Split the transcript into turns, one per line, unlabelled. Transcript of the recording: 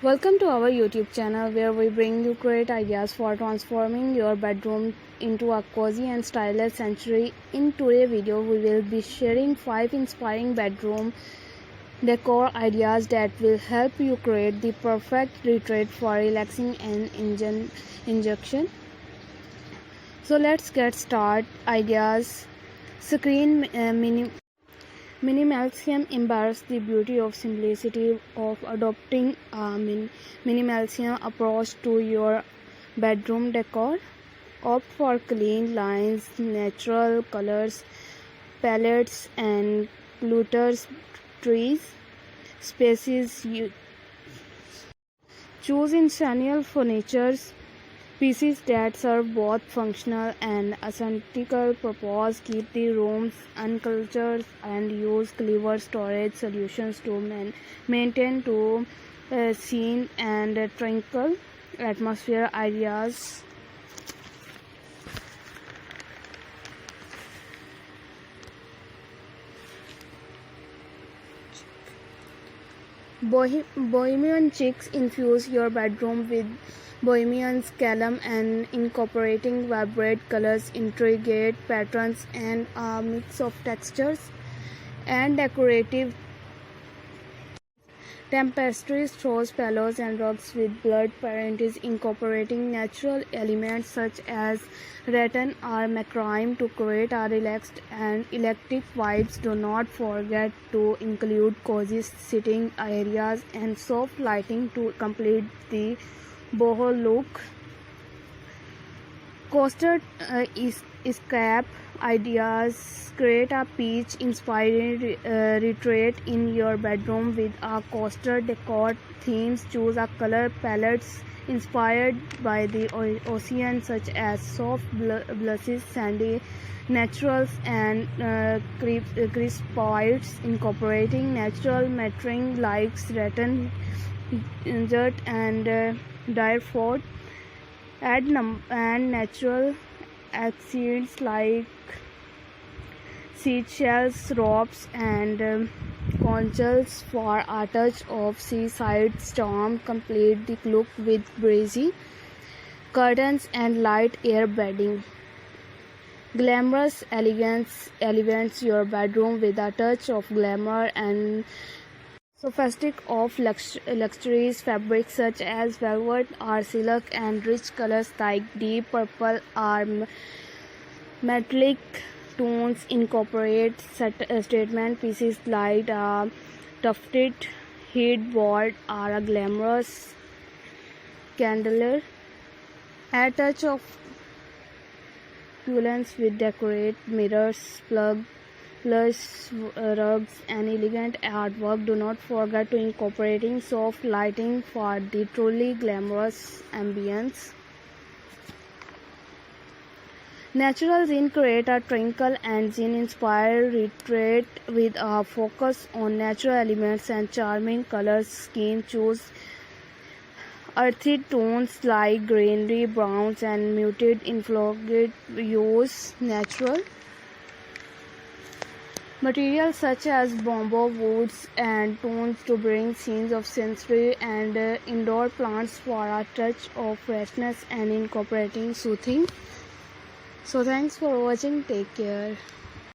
Welcome to our YouTube channel where we bring you great ideas for transforming your bedroom into a cozy and stylish sanctuary. In today's video, we will be sharing 5 inspiring bedroom decor ideas that will help you create the perfect retreat for relaxing and injection. So let's get started. Ideas. Screen Minimalism embraces the beauty of simplicity of adopting a minimalism approach to your bedroom decor. Opt for clean lines, natural colors, palettes, and clutters trees. Spaces. Choose essential furniture pieces that serve both functional and aesthetical purpose. Keep the rooms uncluttered and use clever storage solutions to maintain to scene and tranquil atmosphere. Ideas. Bohemian chicks infuse your bedroom with bohemian calm and incorporating vibrant colors, intricate patterns, and a mix of textures and decorative tapestries, throws, pillows, and rugs with blood paintings incorporating natural elements such as rattan or macrame to create a relaxed and electric vibes. Do not forget to include cozy sitting areas and soft lighting to complete the boho look. Coaster escape ideas. Create a beach inspired retreat in your bedroom with a coaster decor themes. Choose a color palettes inspired by the ocean such as soft blushes, sandy naturals, and crisp whites incorporating natural matering like rattan, dirt, and Direford. Add and natural accents like seashells, ropes, and conchs for a touch of seaside charm. Complete the look with breezy curtains and light air bedding. Glamorous elegance elevates your bedroom with a touch of glamour and sophistic of luxurious fabrics such as velvet or silk, and rich colors like deep purple or metallic tones incorporate statement pieces like a tufted headboard or a glamorous chandelier. Add a touch of opulence with decorate mirrors, plush rugs, and elegant artwork. Do not forget to incorporating soft lighting for the truly glamorous ambience. Natural Zine create a tranquil and Zine-inspired retreat with a focus on natural elements and charming color scheme. Choose earthy tones like greenery, browns, and muted infoliate. Use natural materials such as bamboo woods and tones to bring scenes of sensory, and indoor plants for a touch of freshness and incorporating soothing. So thanks for watching. Take care.